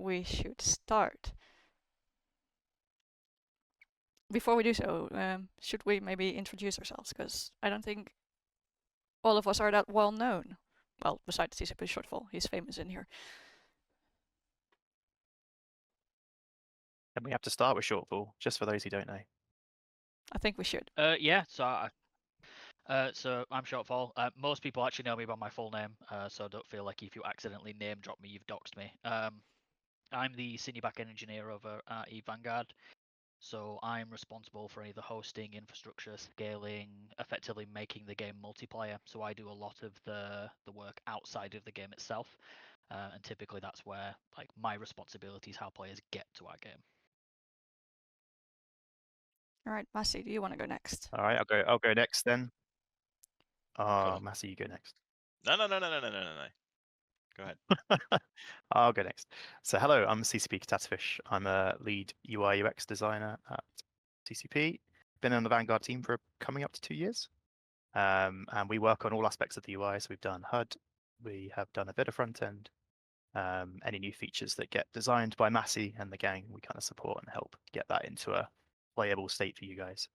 we should start. Before we do so, should we maybe introduce ourselves? Because I don't think all of us are that well known. Well, besides TCP Shortfall, he's famous in here. And we have to start with Shortfall, just for those who don't know. I think we should. Yeah, so I'm Shortfall. Most people actually know me by my full name, so don't feel like if you accidentally name drop me, you've doxed me. I'm the senior backend engineer over at Vanguard, so I'm responsible for any of the hosting, infrastructure, scaling, effectively making the game multiplayer. So I do a lot of the work outside of the game itself, and typically that's where like my responsibility is how players get to our game. All right, Masi, do you want to go next? All right, I'll go next then. on. Massey, you go next. No. Go ahead. I'll go next. So hello, I'm CCP Catatafish. I'm a lead UI UX designer at CCP. Been on the Vanguard team for coming up to 2 years. And we work on all aspects of the UI. So we've done HUD, we have done a bit of front end. Any new features that get designed by Massey and the gang, we kind of support and help get that into a playable state for you guys.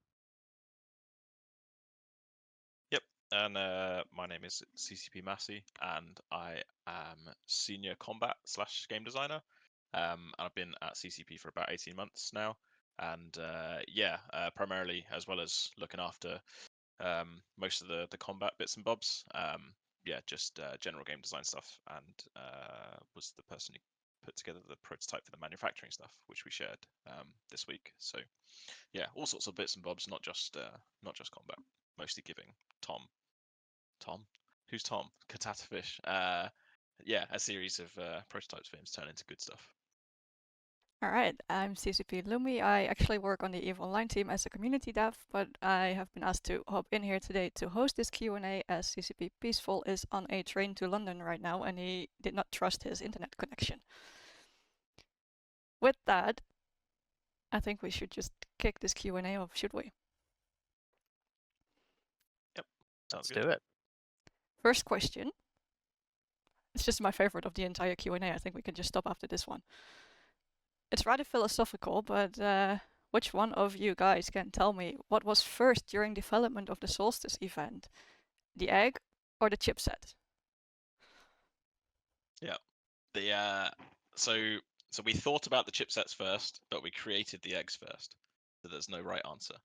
And my name is CCP Massey, and I am senior combat / game designer. And I've been at CCP for about 18 months now. And primarily, as well as looking after most of the combat bits and bobs, just general game design stuff, and was the person who put together the prototype for the manufacturing stuff, which we shared this week. So yeah, all sorts of bits and bobs, not just combat. Mostly giving Tom, who's Tom? Catatafish. A series of prototypes for him to turn into good stuff. All right, I'm CCP Lumi. I actually work on the EVE Online team as a community dev, but I have been asked to hop in here today to host this Q&A as CCP Peaceful is on a train to London right now and he did not trust his internet connection. With that, I think we should just kick this Q&A off, should we? Yep, Let's do it. First question. It's just my favorite of the entire Q&A. I think we can just stop after this one. It's rather philosophical, but which one of you guys can tell me what was first during development of the Solstice event? The egg or the chipset? Yeah. So we thought about the chipsets first, but we created the eggs first. So there's no right answer.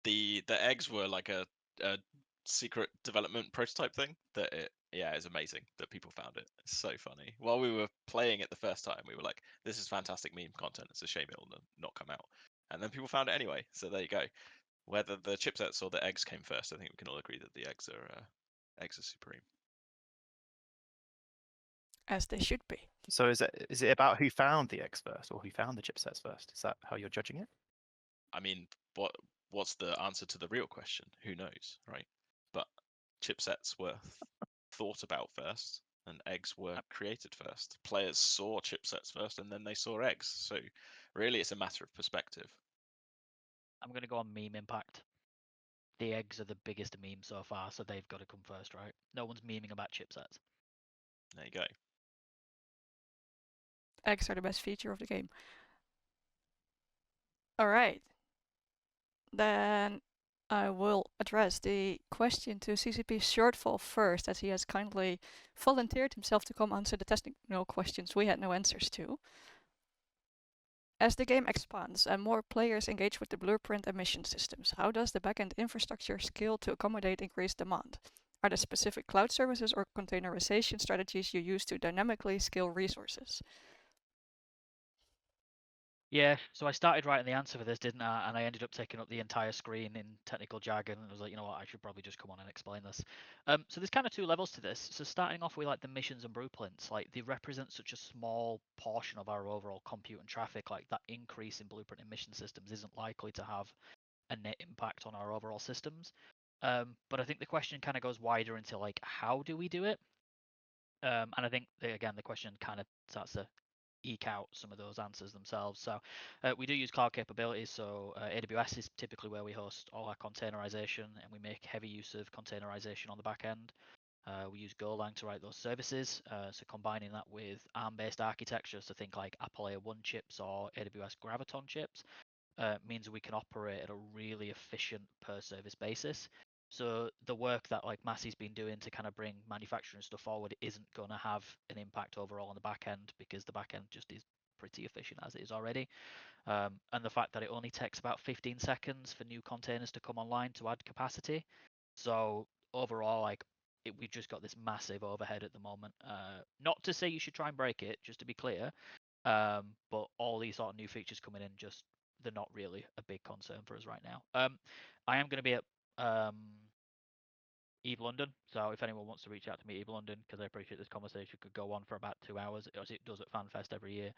The eggs were like a secret development prototype thing that is amazing that people found it. It's so funny. While we were playing it the first time, we were like, this is fantastic meme content. It's a shame it'll not come out. And then people found it anyway. So there you go. Whether the chipsets or the eggs came first, I think we can all agree that the eggs are supreme. As they should be. So is it about who found the eggs first or who found the chipsets first? Is that how you're judging it? I mean, what's the answer to the real question? Who knows, right? But chipsets were thought about first, and eggs were created first. Players saw chipsets first, and then they saw eggs. So really, it's a matter of perspective. I'm going to go on meme impact. The eggs are the biggest meme so far, so they've got to come first, right? No one's memeing about chipsets. There you go. Eggs are the best feature of the game. All right. Then I will address the question to CCP Shortfall first, as he has kindly volunteered himself to come answer the technical questions we had no answers to. As the game expands and more players engage with the blueprint and mission systems, how does the backend infrastructure scale to accommodate increased demand? Are there specific cloud services or containerization strategies you use to dynamically scale resources? Yeah, so I started writing the answer for this, didn't I? And I ended up taking up the entire screen in technical jargon. And I was like, you know what, I should probably just come on and explain this. So there's kind of two levels to this. So starting off with like the missions and blueprints, like they represent such a small portion of our overall compute and traffic. Like that increase in blueprint and mission systems isn't likely to have a net impact on our overall systems. But I think the question kind of goes wider into like, how do we do it? And I think again, the question kind of starts to eke out some of those answers themselves. So we do use cloud capabilities. So AWS is typically where we host all our containerization, and we make heavy use of containerization on the back end. We use Golang to write those services. So combining that with ARM-based architecture, so think like Apple A1 chips or AWS Graviton chips, means we can operate at a really efficient per service basis. So the work that like Massey's been doing to kind of bring manufacturing stuff forward isn't going to have an impact overall on the back end, because the back end just is pretty efficient as it is already. And the fact that it only takes about 15 seconds for new containers to come online to add capacity. So overall, like we've just got this massive overhead at the moment. Not to say you should try and break it, just to be clear. But all these sort of new features coming in, just they're not really a big concern for us right now. I am going to be at Eve London, so if anyone wants to reach out to me, Eve London, because I appreciate this conversation could go on for about 2 hours, as it does at FanFest every year.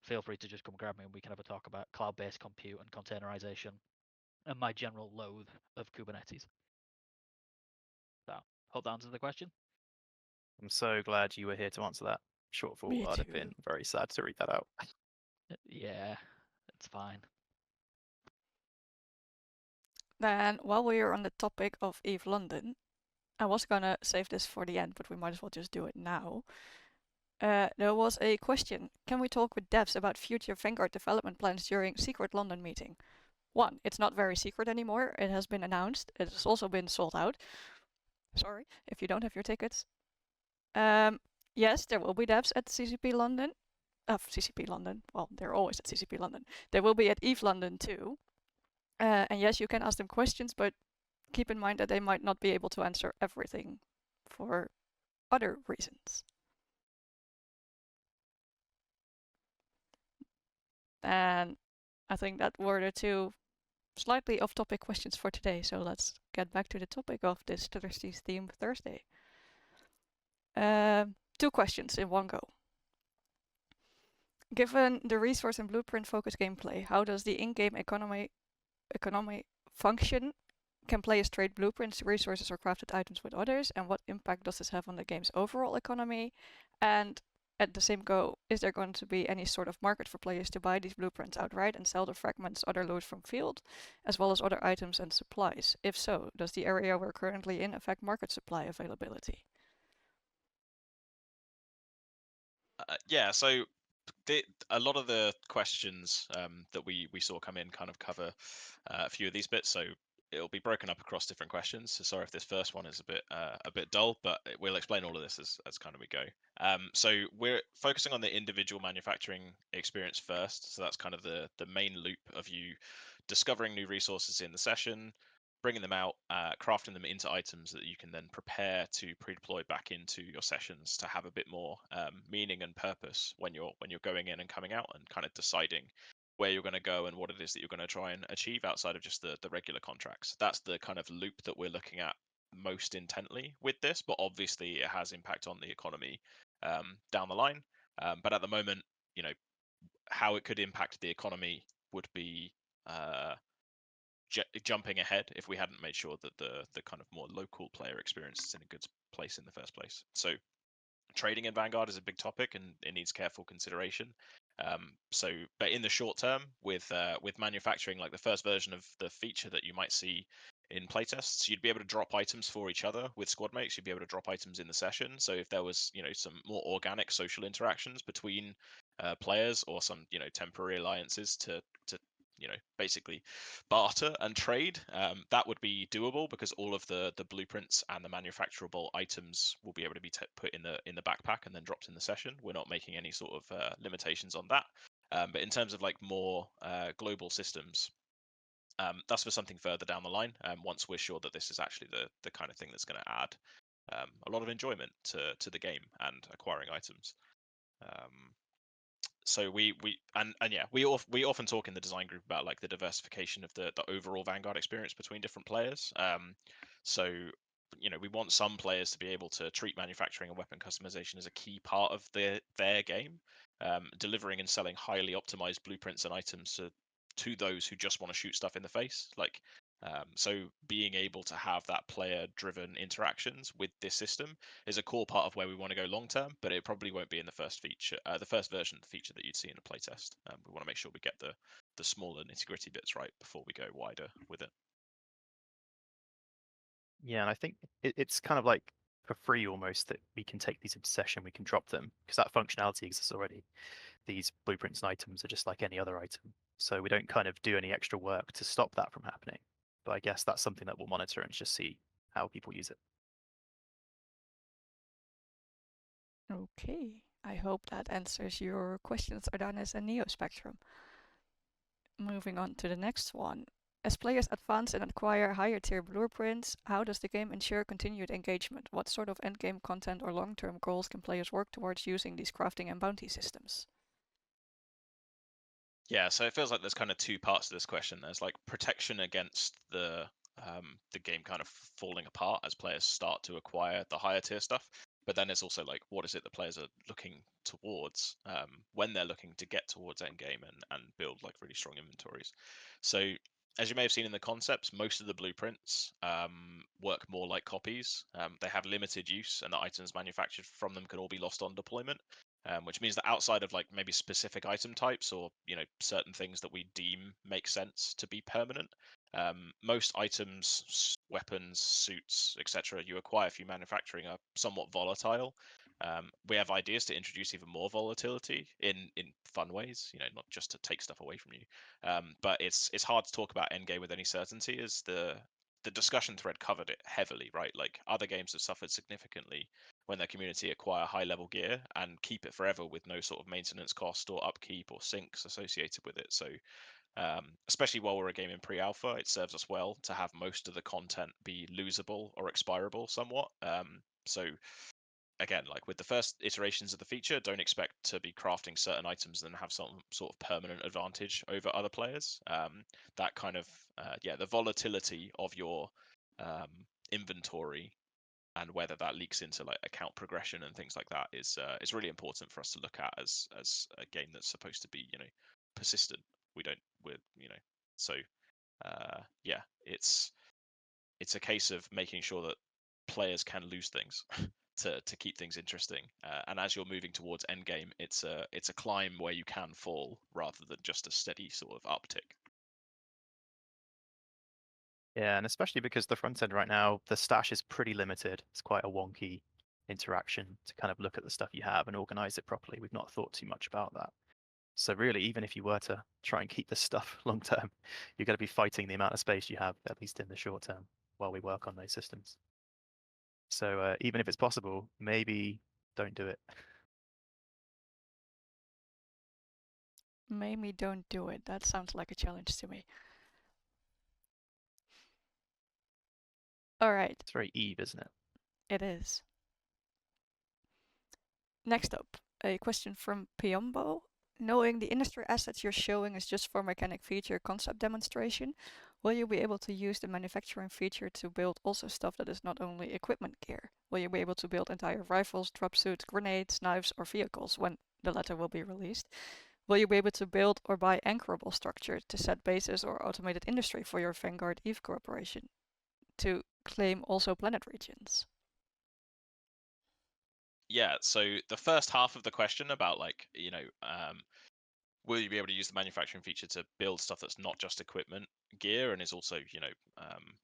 Feel free to just come grab me and we can have a talk about cloud-based compute and containerization and my general loathe of Kubernetes. So, hope that answers the question. I'm so glad you were here to answer that shortfall. Me I'd have too. been very sad to read that out. Yeah, it's fine. Then, while we are on the topic of Eve London, I was gonna save this for the end, but we might as well just do it now. There was a question. Can we talk with devs about future Vanguard development plans during Secret London meeting? 1, it's not very secret anymore. It has been announced. It has also been sold out. Sorry if you don't have your tickets. Yes, there will be devs at CCP London. CCP London. Well, they're always at CCP London. They will be at Eve London too. And yes, you can ask them questions, but keep in mind that they might not be able to answer everything for other reasons. And I think that were the 2 slightly off-topic questions for today. So let's get back to the topic of this Thursday's theme Thursday. 2 questions in one go. Given the resource and blueprint focused gameplay, how does the in-game economy function? Can players trade blueprints, resources, or crafted items with others? And what impact does this have on the game's overall economy? And at the same go, is there going to be any sort of market for players to buy these blueprints outright and sell the fragments, other loot from field, as well as other items and supplies? If so, does the area we're currently in affect market supply availability? Yeah, so a lot of the questions that we saw come in kind of cover a few of these bits. So it'll be broken up across different questions. So sorry if this first one is a bit dull, but we'll explain all of this as kind of we go. So we're focusing on the individual manufacturing experience first. So that's kind of the main loop of you discovering new resources in the session, bringing them out, crafting them into items that you can then prepare to pre-deploy back into your sessions to have a bit more meaning and purpose when you're going in and coming out, and kind of deciding where you're going to go and what it is that you're going to try and achieve outside of just the regular contracts. That's the kind of loop that we're looking at most intently with this, but obviously it has impact on the economy down the line. But at the moment, you know, how it could impact the economy would be jumping ahead if we hadn't made sure that the kind of more local player experience is in a good place in the first place. So trading in Vanguard is a big topic and it needs careful consideration. But in the short term, with manufacturing, like the first version of the feature that you might see in playtests, you'd be able to drop items for each other with squad mates. You'd be able to drop items in the session. So if there was, some more organic social interactions between players, or some, temporary alliances to basically barter and trade, that would be doable, because all of the blueprints and the manufacturable items will be able to be put in the backpack and then dropped in the session. We're not making any sort of limitations on that. But in terms of like more global systems, that's for something further down the line. Once we're sure that this is actually the kind of thing that's going to add a lot of enjoyment to the game and acquiring items. So we often talk in the design group about like the diversification of the overall Vanguard experience between different players. So we want some players to be able to treat manufacturing and weapon customization as a key part of their game, delivering and selling highly optimized blueprints and items to those who just want to shoot stuff in the face. So being able to have that player-driven interactions with this system is a core part of where we want to go long term, but it probably won't be in the first feature, the first version of the feature that you'd see in a playtest. We want to make sure we get the smaller nitty-gritty bits right before we go wider with it. Yeah, and I think it's kind of like for free almost, that we can take these into session, we can drop them, because that functionality exists already. These blueprints and items are just like any other item. So we don't kind of do any extra work to stop that from happening. But I guess that's something that we'll monitor and just see how people use it. Okay, I hope that answers your questions, Ardanis and Neospectrum. Moving on to the next one. As players advance and acquire higher tier blueprints, how does the game ensure continued engagement? What sort of endgame content or long-term goals can players work towards using these crafting and bounty systems? Yeah, so it feels like there's kind of two parts to this question. There's like protection against the game kind of falling apart as players start to acquire the higher tier stuff. But then it's also like, what is it the players are looking towards when they're looking to get towards endgame and build like really strong inventories. So as you may have seen in the concepts, most of the blueprints work more like copies. They have limited use, and the items manufactured from them can all be lost on deployment. Which means that outside of like maybe specific item types or certain things that we deem make sense to be permanent, most items, weapons, suits, etc., you acquire through manufacturing are somewhat volatile. We have ideas to introduce even more volatility in fun ways, not just to take stuff away from you. But it's hard to talk about Endgame with any certainty, as the discussion thread covered it heavily, right? Like other games have suffered significantly when their community acquire high level gear and keep it forever with no sort of maintenance cost or upkeep or syncs associated with it. So especially while we're a game in pre-alpha, it serves us well to have most of the content be losable or expirable somewhat. So again, like with the first iterations of the feature, don't expect to be crafting certain items and have some sort of permanent advantage over other players. That kind of the volatility of your inventory and whether that leaks into like account progression and things like that is really important for us to look at as a game that's supposed to be persistent. So it's a case of making sure that players can lose things to keep things interesting. And as you're moving towards endgame, it's a climb where you can fall rather than just a steady sort of uptick. Yeah, and especially because the front end right now, the stash is pretty limited. It's quite a wonky interaction to kind of look at the stuff you have and organize it properly. We've not thought too much about that. So really, even if you were to try and keep this stuff long term, you're going to be fighting the amount of space you have, at least in the short term, while we work on those systems. So even if it's possible, maybe don't do it. Maybe don't do it. That sounds like a challenge to me. Alright. It's very Eve, isn't it? It is. Next up, a question from Piombo. Knowing the industry assets you're showing is just for mechanic feature concept demonstration, will you be able to use the manufacturing feature to build also stuff that is not only equipment gear? Will you be able to build entire rifles, drop suits, grenades, knives, or vehicles when the latter will be released? Will you be able to build or buy anchorable structure to set bases or automated industry for your Vanguard Eve corporation to claim also planet regions? Yeah, so the first half of the question about like, will you be able to use the manufacturing feature to build stuff that's not just equipment gear and is also,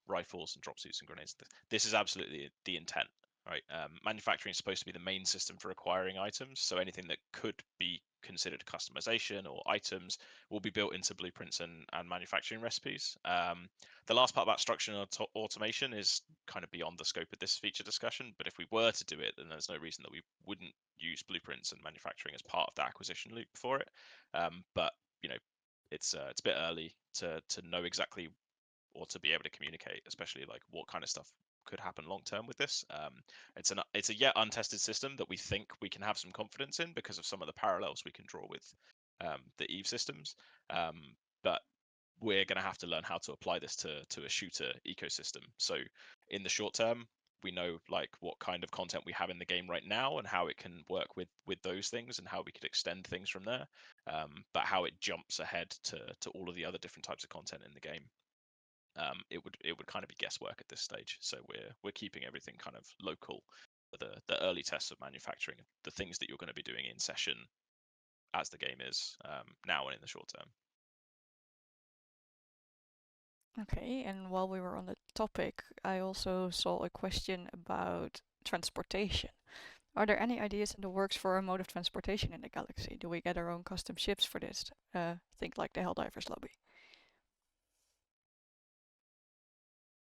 rifles and drop suits and grenades? This is absolutely the intent, right? Manufacturing is supposed to be the main system for acquiring items, so anything that could be considered customization or items will be built into blueprints and manufacturing recipes. The last part about structure and automation is kind of beyond the scope of this feature discussion, but if we were to do it, then there's no reason that we wouldn't use blueprints and manufacturing as part of the acquisition loop for it. But it's a bit early to know exactly or to be able to communicate, especially like what kind of stuff could happen long term with this. It's a yet untested system that we think we can have some confidence in because of some of the parallels we can draw with the Eve systems. But we're going to have to learn how to apply this to a shooter ecosystem. So in the short term, we know like what kind of content we have in the game right now and how it can work with those things and how we could extend things from there. But how it jumps ahead to all of the other different types of content in the game, it would kind of be guesswork at this stage. So we're keeping everything kind of local for the early tests of manufacturing, the things that you're going to be doing in session as the game is now and in the short term. Okay, and while we were on the topic, I also saw a question about transportation. Are there any ideas in the works for a mode of transportation in the galaxy? Do we get our own custom ships for this? Think like the Helldivers lobby.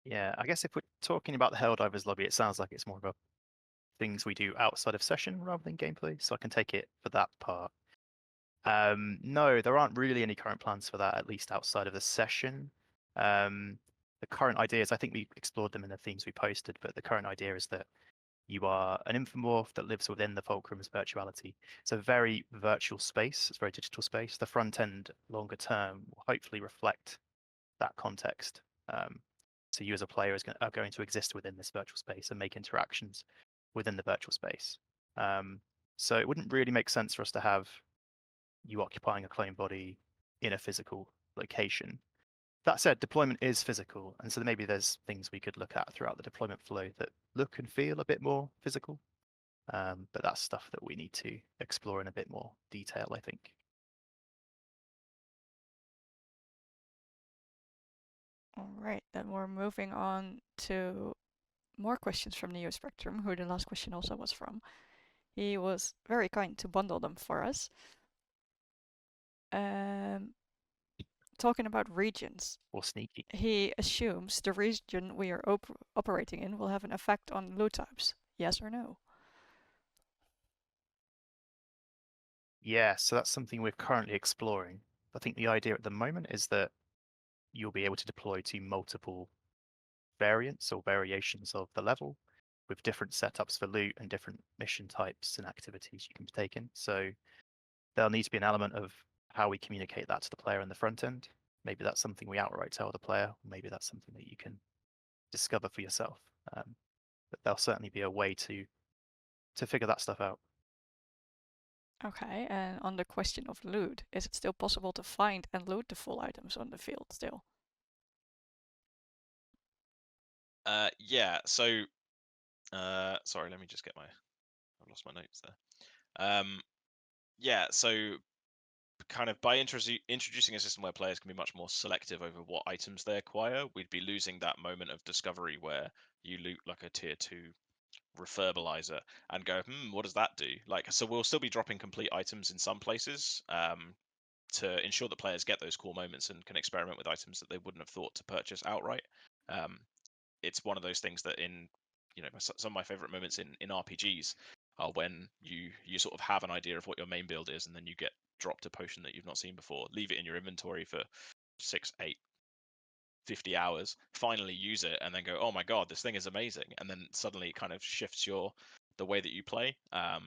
Yeah, I guess if we're talking about the Helldivers lobby, it sounds like it's more about things we do outside of session rather than gameplay, so I can take it for that part. No, there aren't really any current plans for that, at least outside of the session. The current ideas, I think we explored them in the themes we posted, but the current idea is that you are an infomorph that lives within the Fulcrum's virtuality. It's a very virtual space, it's a very digital space. The front end, longer term, will hopefully reflect that context. So you as a player are going to exist within this virtual space and make interactions within the virtual space. So it wouldn't really make sense for us to have you occupying a clone body in a physical location. That said, deployment is physical, and so maybe there's things we could look at throughout the deployment flow that look and feel a bit more physical. But that's stuff that we need to explore in a bit more detail, I think. All right, then we're moving on to more questions from Neo Spectrum, who the last question also was from. He was very kind to bundle them for us. Talking about regions, Or sneaky. he assumes the region we are operating in will have an effect on loot types. Yes or no? Yeah, so that's something we're currently exploring. I think the idea at the moment is that you'll be able to deploy to multiple variants or variations of the level with different setups for loot and different mission types and activities you can take in. So there'll need to be an element of how we communicate that to the player in the front end. Maybe that's something we outright tell the player, or maybe that's something that you can discover for yourself. But there'll certainly be a way to figure that stuff out. Okay, and on the question of loot, is it still possible to find and loot the full items on the field still? Yeah. So, sorry, let me just get my. I've lost my notes there. Yeah. So, kind of by introducing a system where players can be much more selective over what items they acquire, we'd be losing that moment of discovery where you loot like a tier 2 refurbalizer and go, what does that do? Like, so we'll still be dropping complete items in some places, to ensure that players get those cool moments and can experiment with items that they wouldn't have thought to purchase outright. It's one of those things that some of my favorite moments in RPGs are when you sort of have an idea of what your main build is, and then you get dropped a potion that you've not seen before, leave it in your inventory for 6, 8, 50 hours, finally use it, and then go, oh my god, this thing is amazing, and then suddenly it kind of shifts the way that you play.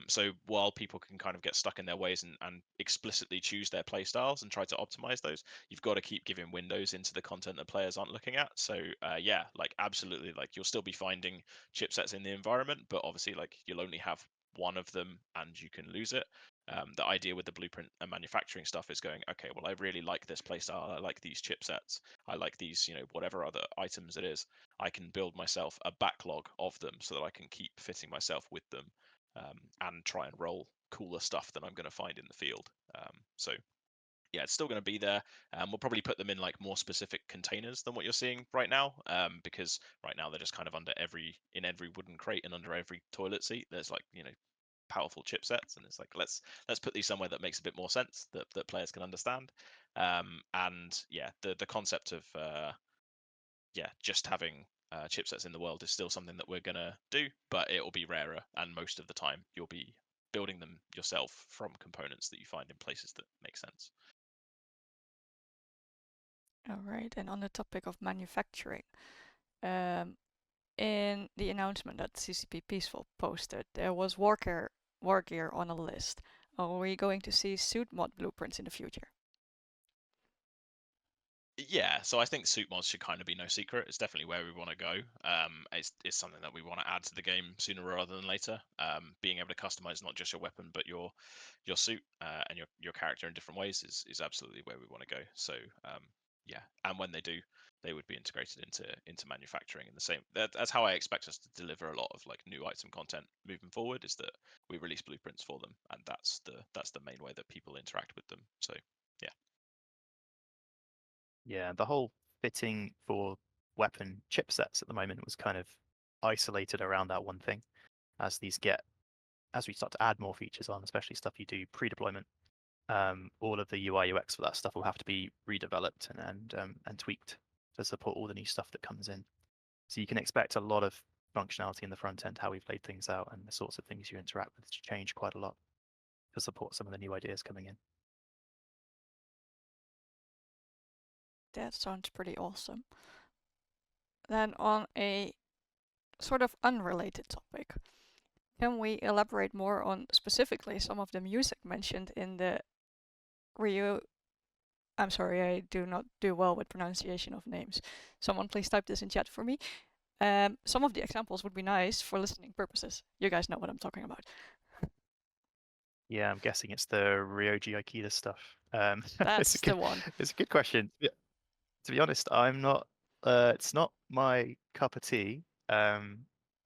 So while people can kind of get stuck in their ways and explicitly choose their play styles and try to optimize those, you've got to keep giving windows into the content that players aren't looking at. So yeah, like absolutely, like you'll still be finding chipsets in the environment, but obviously like you'll only have one of them and you can lose it. The idea with the blueprint and manufacturing stuff is going, okay, well, I really like this playstyle. I like these chipsets. I like these, whatever other items it is. I can build myself a backlog of them so that I can keep fitting myself with them, and try and roll cooler stuff than I'm going to find in the field. So yeah, it's still going to be there. We'll probably put them in like more specific containers than what you're seeing right now, because right now they're just kind of in every wooden crate and under every toilet seat. There's like powerful chipsets, and it's like let's put these somewhere that makes a bit more sense that players can understand. And yeah, the concept of just having chipsets in the world is still something that we're gonna do, but it will be rarer, and most of the time you'll be building them yourself from components that you find in places that make sense. All right, and on the topic of manufacturing, in the announcement that CCP Peaceful posted, there was war gear on a list. Are we going to see suit mod blueprints in the future? Yeah, so I think suit mods should kind of be no secret. It's definitely where we want to go. It's something that we want to add to the game sooner rather than later. Being able to customize not just your weapon but your suit, and your character in different ways is absolutely where we want to go. So yeah, and when they do, they would be integrated into manufacturing in the same. That's how I expect us to deliver a lot of like new item content moving forward. Is that we release blueprints for them, and that's the main way that people interact with them. So yeah. Yeah, the whole fitting for weapon chipsets at the moment was kind of isolated around that one thing. As we start to add more features on, especially stuff you do pre-deployment, all of the UI UX for that stuff will have to be redeveloped and tweaked to support all the new stuff that comes in. So you can expect a lot of functionality in the front end, how we've laid things out, and the sorts of things you interact with to change quite a lot to support some of the new ideas coming in. That sounds pretty awesome. Then on a sort of unrelated topic, can we elaborate more on specifically some of the music mentioned in the Rio? I'm sorry, I do not do well with pronunciation of names. Someone please type this in chat for me. Some of the examples would be nice for listening purposes. You guys know what I'm talking about. Yeah, I'm guessing it's the Ryoji Aikida stuff. That's the one. It's a good question. To be honest, I'm not. It's not my cup of tea.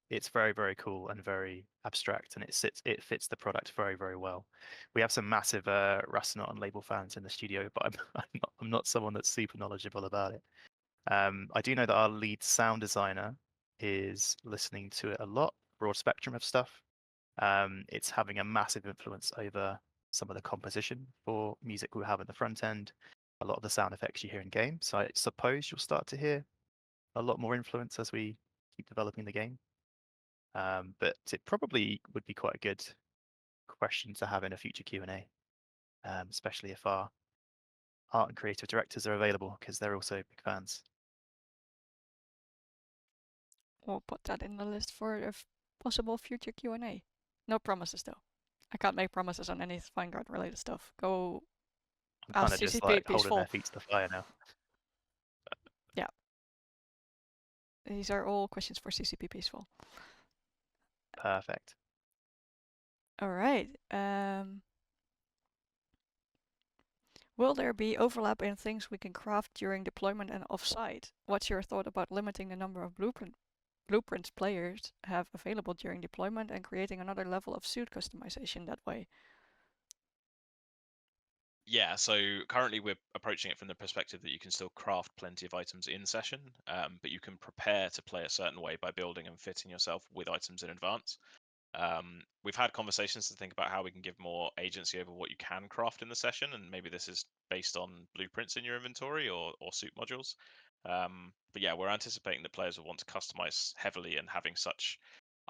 It's very, very cool and very abstract, and it fits the product very, very well. We have some massive Rasanaut and Label fans in the studio, but I'm not someone that's super knowledgeable about it. I do know that our lead sound designer is listening to it a lot, broad spectrum of stuff. It's having a massive influence over some of the composition for music we have in the front end, a lot of the sound effects you hear in game. So I suppose you'll start to hear a lot more influence as we keep developing the game. But it probably would be quite a good question to have in a future Q&A, especially if our art and creative directors are available, because they're also big fans. We'll put that in the list for a possible future Q&A. No promises though. I can't make promises on any Vanguard related stuff. Go I'm kind of ask just CCP like holding peaceful. their feet to the fire now. Yeah. These are all questions for CCP peaceful. Perfect. All right. Will there be overlap in things we can craft during deployment and offsite? What's your thought about limiting the number of blueprints players have available during deployment and creating another level of suit customization that way? Yeah, so currently we're approaching it from the perspective that you can still craft plenty of items in session, but you can prepare to play a certain way by building and fitting yourself with items in advance. We've had conversations to think about how we can give more agency over what you can craft in the session, and maybe this is based on blueprints in your inventory or suit modules. But yeah, we're anticipating that players will want to customize heavily, and having such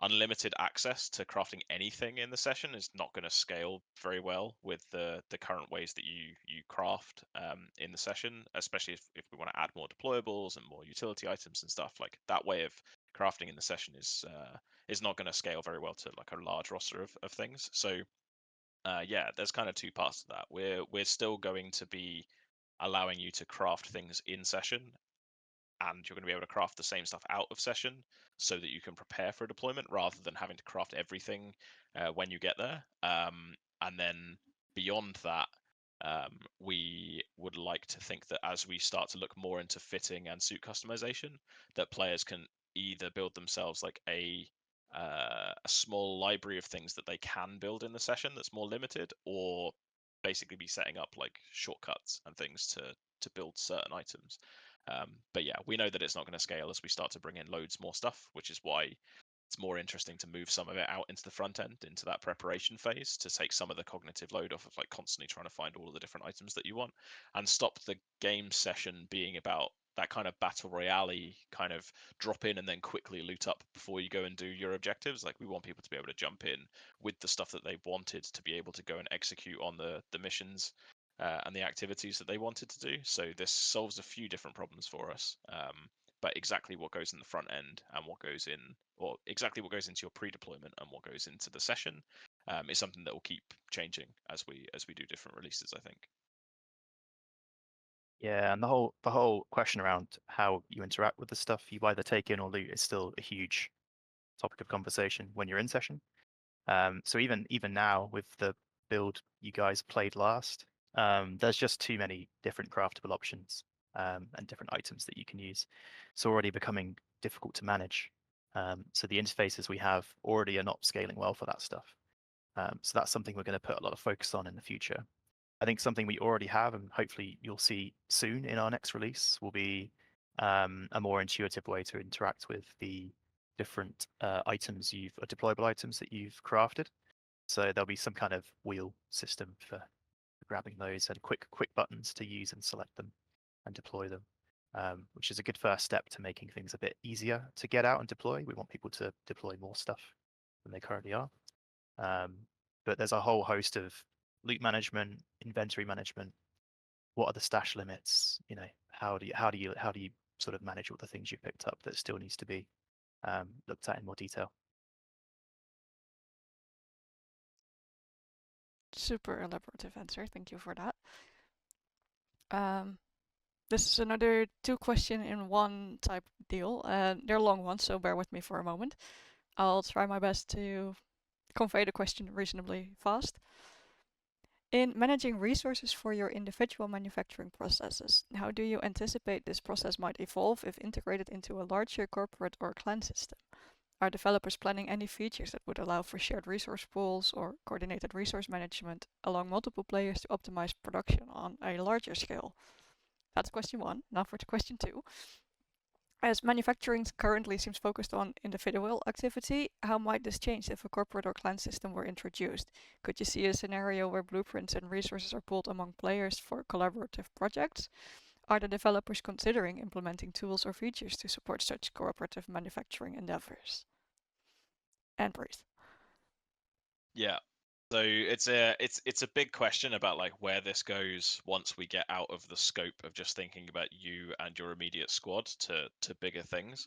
unlimited access to crafting anything in the session is not going to scale very well with the current ways that you craft in the session, especially if we want to add more deployables and more utility items and stuff. Like that way of crafting in the session is not going to scale very well to like a large roster of things. So yeah, there's kind of two parts to that. We're still going to be allowing you to craft things in session, and you're going to be able to craft the same stuff out of session so that you can prepare for a deployment rather than having to craft everything when you get there. And then beyond that, we would like to think that as we start to look more into fitting and suit customization, that players can either build themselves like a small library of things that they can build in the session that's more limited, or basically be setting up like shortcuts and things to build certain items. But yeah, we know that it's not going to scale as we start to bring in loads more stuff, which is why it's more interesting to move some of it out into the front end, into that preparation phase, to take some of the cognitive load off of like constantly trying to find all of the different items that you want, and stop the game session being about that kind of battle royale kind of drop in and then quickly loot up before you go and do your objectives. Like we want people to be able to jump in with the stuff that they wanted to be able to go and execute on the missions and the activities that they wanted to do. So this solves a few different problems for us. But exactly what goes in the front end and what goes in, or exactly what goes into your pre-deployment and what goes into the session, is something that will keep changing as we do different releases, I think. Yeah, and the whole question around how you interact with the stuff you either take in or loot is still a huge topic of conversation when you're in session. So even now with the build you guys played last, there's just too many different craftable options and different items that you can use. It's already becoming difficult to manage. So the interfaces we have already are not scaling well for that stuff. So that's something we're going to put a lot of focus on in the future. I think something we already have, and hopefully you'll see soon in our next release, will be a more intuitive way to interact with the different deployable items that you've crafted. So there'll be some kind of wheel system for grabbing those and quick buttons to use and select them and deploy them, which is a good first step to making things a bit easier to get out and deploy. We want people to deploy more stuff than they currently are. But there's a whole host of loot management, inventory management. What are the stash limits? You know, how do you sort of manage all the things you picked up that still needs to be looked at in more detail? Super elaborative answer. Thank you for that. This is another 2-question in one type deal. They're long ones, so bear with me for a moment. I'll try my best to convey the question reasonably fast. In managing resources for your individual manufacturing processes, how do you anticipate this process might evolve if integrated into a larger corporate or clan system? Are developers planning any features that would allow for shared resource pools or coordinated resource management along multiple players to optimize production on a larger scale? That's question 1. Now for question 2. As manufacturing currently seems focused on individual activity, how might this change if a corporate or clan system were introduced? Could you see a scenario where blueprints and resources are pooled among players for collaborative projects? Are the developers considering implementing tools or features to support such cooperative manufacturing endeavors? And breathe. Yeah. So it's a big question about like where this goes once we get out of the scope of just thinking about you and your immediate squad to bigger things.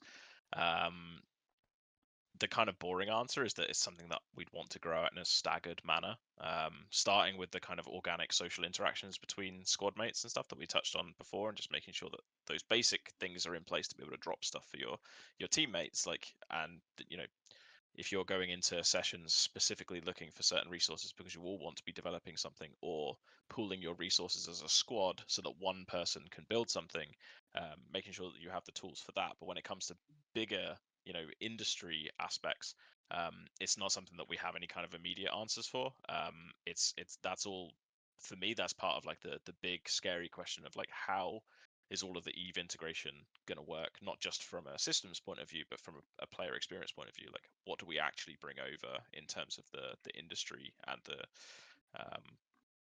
The kind of boring answer is that it's something that we'd want to grow out in a staggered manner, starting with the kind of organic social interactions between squad mates and stuff that we touched on before, and just making sure that those basic things are in place to be able to drop stuff for your teammates. Like, and you know, if you're going into sessions specifically looking for certain resources because you all want to be developing something, or pooling your resources as a squad so that one person can build something, making sure that you have the tools for that. But when it comes to bigger, you know, industry aspects, it's not something that we have any kind of immediate answers for. It's that's all, for me, that's part of like the big scary question of like, how is all of the Eve integration going to work, not just from a systems point of view, but from a player experience point of view? Like, what do we actually bring over in terms of the industry and the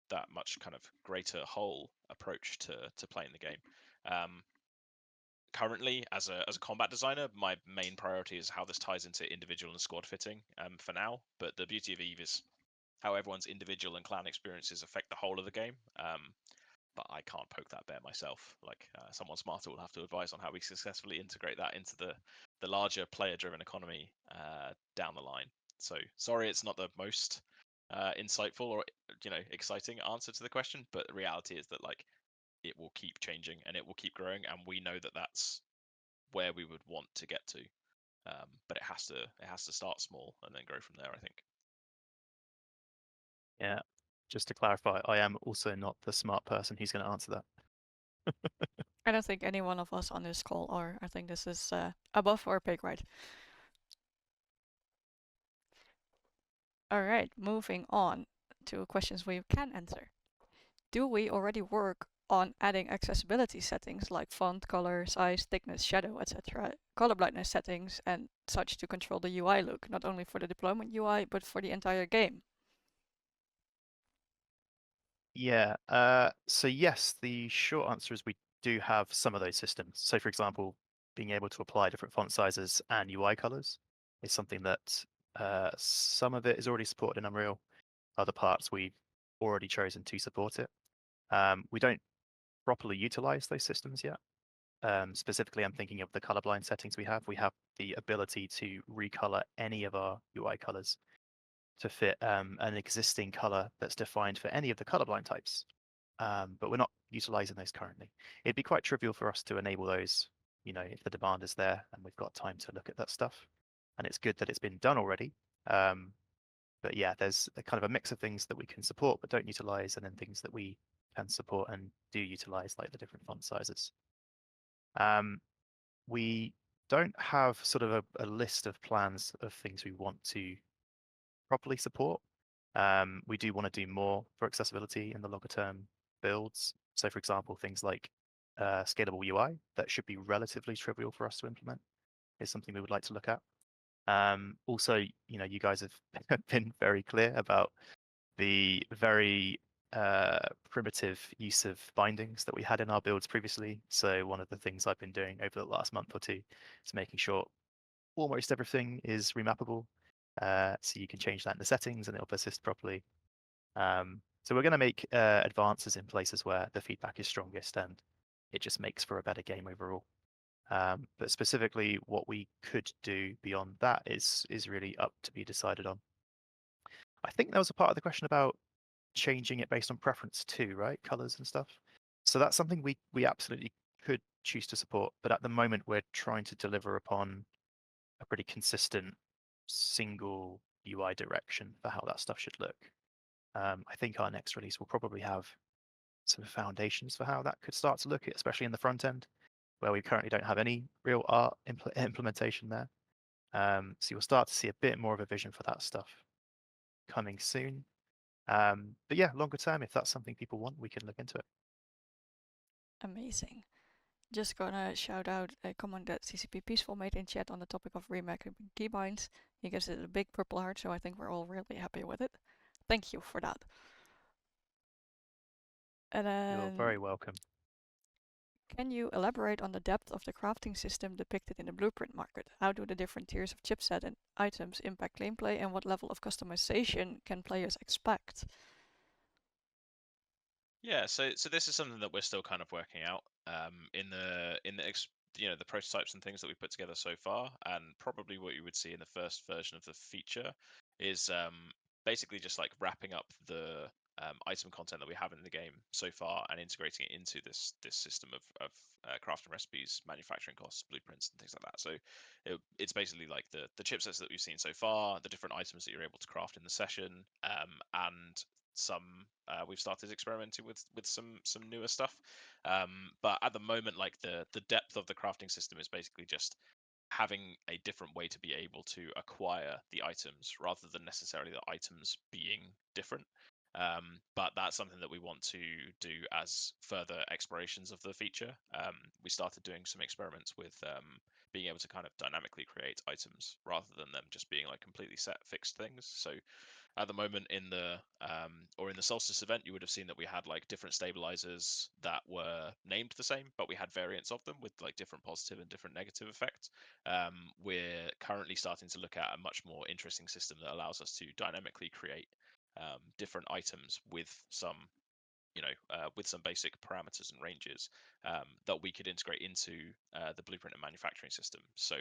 that much kind of greater whole approach to playing the game? Currently, as a combat designer, my main priority is how this ties into individual and squad fitting for now. But the beauty of Eve is how everyone's individual and clan experiences affect the whole of the game. But I can't poke that bear myself. Like, someone smarter will have to advise on how we successfully integrate that into the larger player-driven economy down the line. So sorry, it's not the most insightful or, you know, exciting answer to the question, but the reality is that like it will keep changing and it will keep growing, and we know that that's where we would want to get to. But it has to start small and then grow from there, I think. Yeah. Just to clarify, I am also not the smart person who's going to answer that. I don't think any one of us on this call are. I think this is above our pay grade. Alright, moving on to questions we can answer. Do we already work on adding accessibility settings like font, color, size, thickness, shadow, etc., colorblindness settings and such to control the UI look, not only for the deployment UI, but for the entire game? Yeah. So yes, the short answer is we do have some of those systems. So for example, being able to apply different font sizes and UI colors is something that some of it is already supported in Unreal. Other parts we've already chosen to support it. We don't properly utilize those systems yet. Specifically, I'm thinking of the colorblind settings we have. We have the ability to recolor any of our UI colors to fit an existing color that's defined for any of the colorblind types. But we're not utilizing those currently. It'd be quite trivial for us to enable those, you know, if the demand is there and we've got time to look at that stuff. And it's good that it's been done already. But yeah, there's a kind of a mix of things that we can support but don't utilize, and then things that we can support and do utilize, like the different font sizes. We don't have sort of a list of plans of things we want to properly support. We do want to do more for accessibility in the longer term builds. So for example, things like scalable UI that should be relatively trivial for us to implement is something we would like to look at. Also, you guys have been very clear about the very primitive use of bindings that we had in our builds previously. So one of the things I've been doing over the last month or two is making sure almost everything is remappable. So you can change that in the settings and it'll persist properly. So we're going to make advances in places where the feedback is strongest and it just makes for a better game overall. But specifically, what we could do beyond that is really up to be decided on. I think there was a part of the question about changing it based on preference too, right? Colors and stuff. So that's something we absolutely could choose to support, but at the moment we're trying to deliver upon a pretty consistent single UI direction for how that stuff should look. I think our next release will probably have some foundations for how that could start to look, especially in the front end, where we currently don't have any real art implementation there. So you'll start to see a bit more of a vision for that stuff coming soon. But yeah, longer term, if that's something people want, we can look into it. Amazing. Just gonna shout out a comment that CCP Peaceful made in chat on the topic of remapping keybinds. He gives it a big purple heart, so I think we're all really happy with it. Thank you for that. And You're then, very welcome. can you elaborate on the depth of the crafting system depicted in the blueprint market? How do the different tiers of chipset and items impact gameplay, and what level of customization can players expect? Yeah, so this is something that we're still kind of working out in the the prototypes and things that we put together so far, and probably what you would see in the first version of the feature is basically just like wrapping up the item content that we have in the game so far and integrating it into this system of crafting recipes, manufacturing costs, blueprints, and things like that. So it's basically like the chipsets that we've seen so far, the different items that you're able to craft in the session, and some we've started experimenting with some newer stuff, but at the moment, like the depth of the crafting system is basically just having a different way to be able to acquire the items rather than necessarily the items being different. But that's something that we want to do as further explorations of the feature. We started doing some experiments with being able to kind of dynamically create items rather than them just being like completely set fixed things. So at the moment in the solstice event, you would have seen that we had like different stabilizers that were named the same, but we had variants of them with like different positive and different negative effects. We're currently starting to look at a much more interesting system that allows us to dynamically create different items with some with some basic parameters and ranges that we could integrate into the blueprint and manufacturing system. So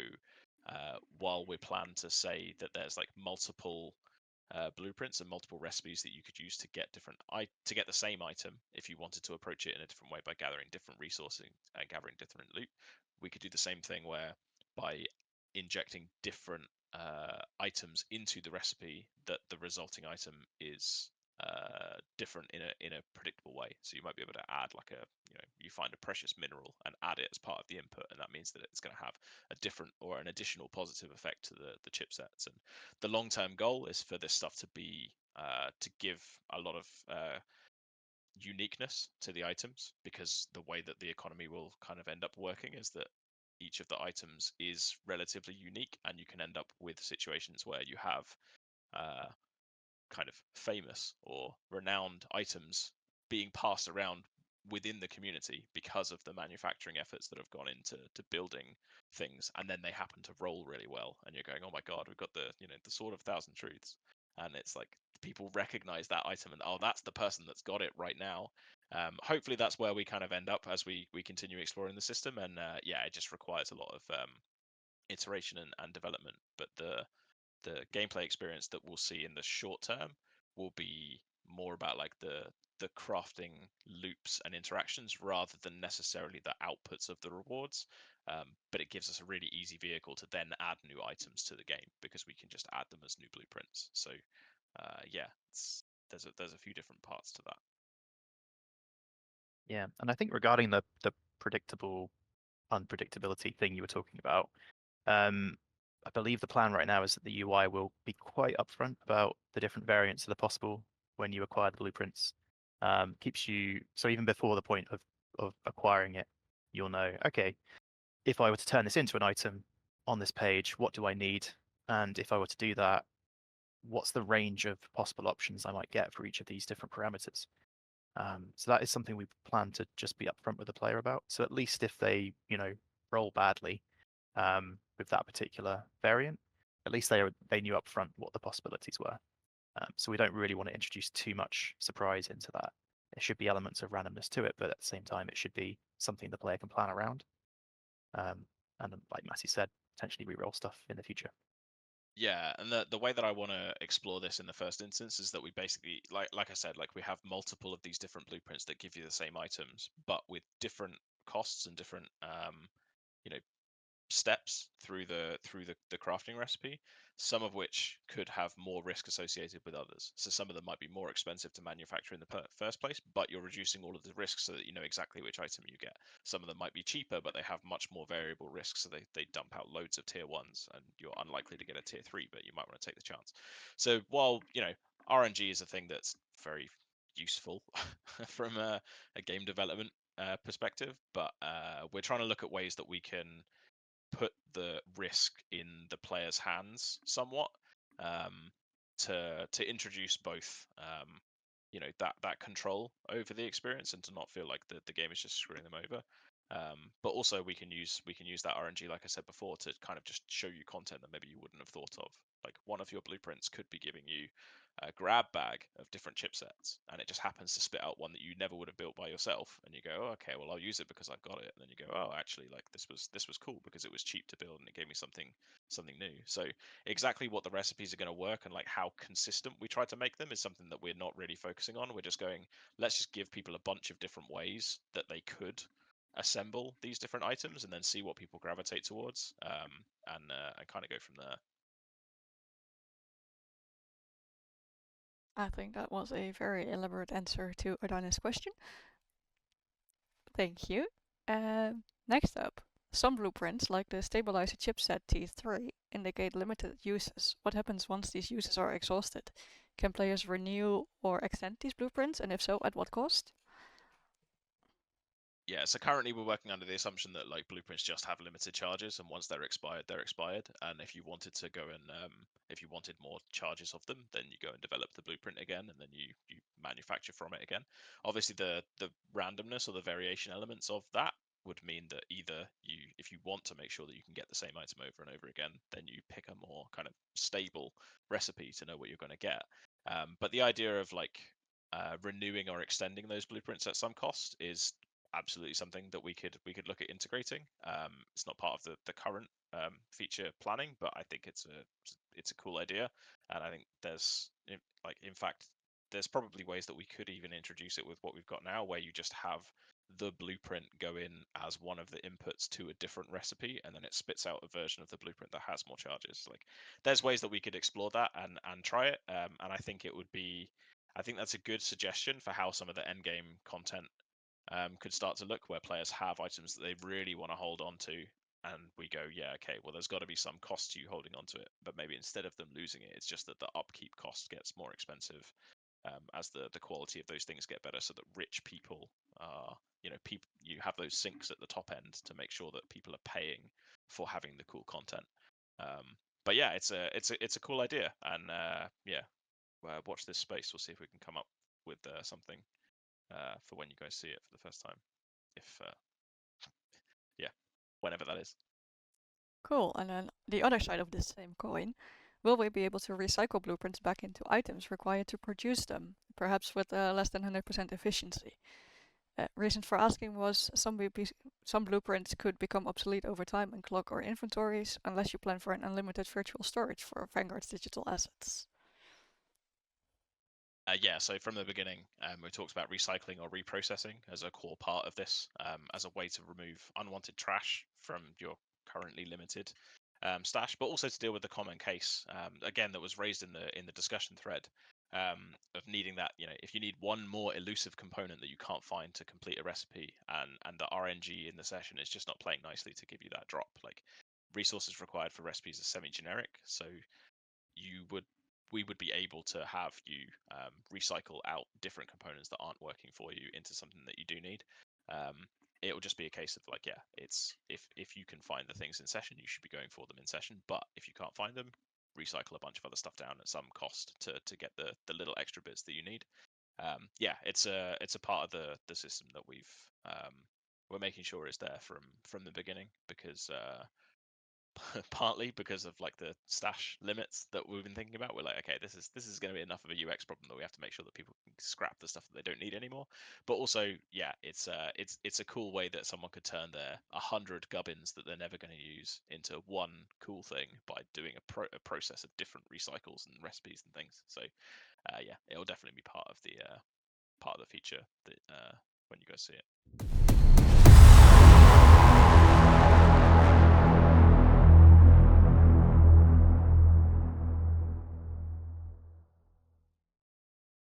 while we plan to say that there's like multiple blueprints and multiple recipes that you could use to get to get the same item if you wanted to approach it in a different way by gathering different resources and gathering different loot. We could do the same thing where by injecting different items into the recipe, that the resulting item is different in a predictable way. So you might be able to add like you find a precious mineral and add it as part of the input, and that means that it's going to have a different or an additional positive effect to the chipsets. And the long-term goal is for this stuff to be to give a lot of uniqueness to the items, because the way that the economy will kind of end up working is that each of the items is relatively unique, and you can end up with situations where you have kind of famous or renowned items being passed around within the community because of the manufacturing efforts that have gone into building things, and then they happen to roll really well, and you're going, oh my god, we've got the the sword of thousand truths, and it's like people recognize that item and, oh, that's the person that's got it right now. Hopefully that's where we kind of end up as we continue exploring the system, and yeah, it just requires a lot of iteration and development, but the gameplay experience that we'll see in the short term will be more about like the crafting loops and interactions rather than necessarily the outputs of the rewards. But it gives us a really easy vehicle to then add new items to the game because we can just add them as new blueprints. So yeah, there's a few different parts to that. Yeah, and I think regarding the predictable unpredictability thing you were talking about, I believe the plan right now is that the UI will be quite upfront about the different variants that are possible when you acquire the blueprints. Keeps you so even before the point of acquiring it, you'll know, okay, if I were to turn this into an item on this page, what do I need? And if I were to do that, what's the range of possible options I might get for each of these different parameters? So that is something we plan to just be upfront with the player about. So at least if they, roll badly with that particular variant, at least they knew upfront what the possibilities were. So we don't really want to introduce too much surprise into that. There should be elements of randomness to it, but at the same time, it should be something the player can plan around. And like Matthew said, potentially re-roll stuff in the future. Yeah, and the way that I want to explore this in the first instance is that we basically, like I said, like we have multiple of these different blueprints that give you the same items, but with different costs and different you know steps through the crafting recipe, some of which could have more risk associated with others. So some of them might be more expensive to manufacture in the first place, but you're reducing all of the risks so that you know exactly which item you get. Some of them might be cheaper, but they have much more variable risks, so they dump out loads of tier 1s and you're unlikely to get a tier 3, but you might want to take the chance. So while RNG is a thing that's very useful from a game development perspective, but we're trying to look at ways that we can put the risk in the player's hands somewhat, to introduce both that control over the experience and to not feel like the game is just screwing them over. But also we can use that RNG, like I said before, to kind of just show you content that maybe you wouldn't have thought of. Like one of your blueprints could be giving you a grab bag of different chipsets, and it just happens to spit out one that you never would have built by yourself. And you go, oh, okay, well I'll use it because I've got it. And then you go, oh, actually, like this was cool because it was cheap to build and it gave me something new. So exactly what the recipes are going to work and like how consistent we try to make them is something that we're not really focusing on. We're just going, let's just give people a bunch of different ways that they could assemble these different items and then see what people gravitate towards, and kind of go from there. I think that was a very elaborate answer to Adana's question. Thank you. Next up, some blueprints, like the stabilizer chipset T3, indicate limited uses. What happens once these uses are exhausted? Can players renew or extend these blueprints, and if so, at what cost? Yeah, so currently we're working under the assumption that like blueprints just have limited charges, and once they're expired, they're expired. And if you wanted to go and if you wanted more charges of them, then you go and develop the blueprint again, and then you manufacture from it again. Obviously, the randomness or the variation elements of that would mean that either if you want to make sure that you can get the same item over and over again, then you pick a more kind of stable recipe to know what you're going to get. But the idea of like renewing or extending those blueprints at some cost is absolutely something that we could look at integrating. It's not part of the current feature planning, but I think it's a cool idea, and I think in fact there's probably ways that we could even introduce it with what we've got now, where you just have the blueprint go in as one of the inputs to a different recipe, and then it spits out a version of the blueprint that has more charges. Like there's ways that we could explore that and try it, and I think that's a good suggestion for how some of the endgame content could start to look, where players have items that they really want to hold on to, and we go, yeah, okay, well, there's got to be some cost to you holding on to it, but maybe instead of them losing it, it's just that the upkeep cost gets more expensive as the quality of those things get better, so that rich people are, people, you have those sinks at the top end to make sure that people are paying for having the cool content. But yeah, it's a cool idea, and watch this space. We'll see if we can come up with something for when you guys see it for the first time. If whenever that is. Cool, and then the other side of this same coin, will we be able to recycle blueprints back into items required to produce them, perhaps with less than 100% efficiency? Reason for asking was some blueprints could become obsolete over time and clog our inventories unless you plan for an unlimited virtual storage for Vanguard's digital assets. So from the beginning, we talked about recycling or reprocessing as a core part of this, as a way to remove unwanted trash from your currently limited stash, but also to deal with the common case, again, that was raised in the discussion thread, of needing that, if you need one more elusive component that you can't find to complete a recipe, and the RNG in the session is just not playing nicely to give you that drop. Like resources required for recipes are semi-generic, so we would be able to have you recycle out different components that aren't working for you into something that you do need. it will just be a case of like, yeah, it's if you can find the things in session, you should be going for them in session. But if you can't find them, recycle a bunch of other stuff down at some cost to get the little extra bits that you need. Yeah, it's a part of the system that we're making sure is there from the beginning, because partly because of like the stash limits that we've been thinking about. We're like, okay, this is going to be enough of a UX problem that we have to make sure that people can scrap the stuff that they don't need anymore. But also, yeah, it's a cool way that someone could turn their 100 gubbins that they're never going to use into one cool thing by doing a process of different recycles and recipes and things. So yeah, it'll definitely be part of the feature that when you guys see it.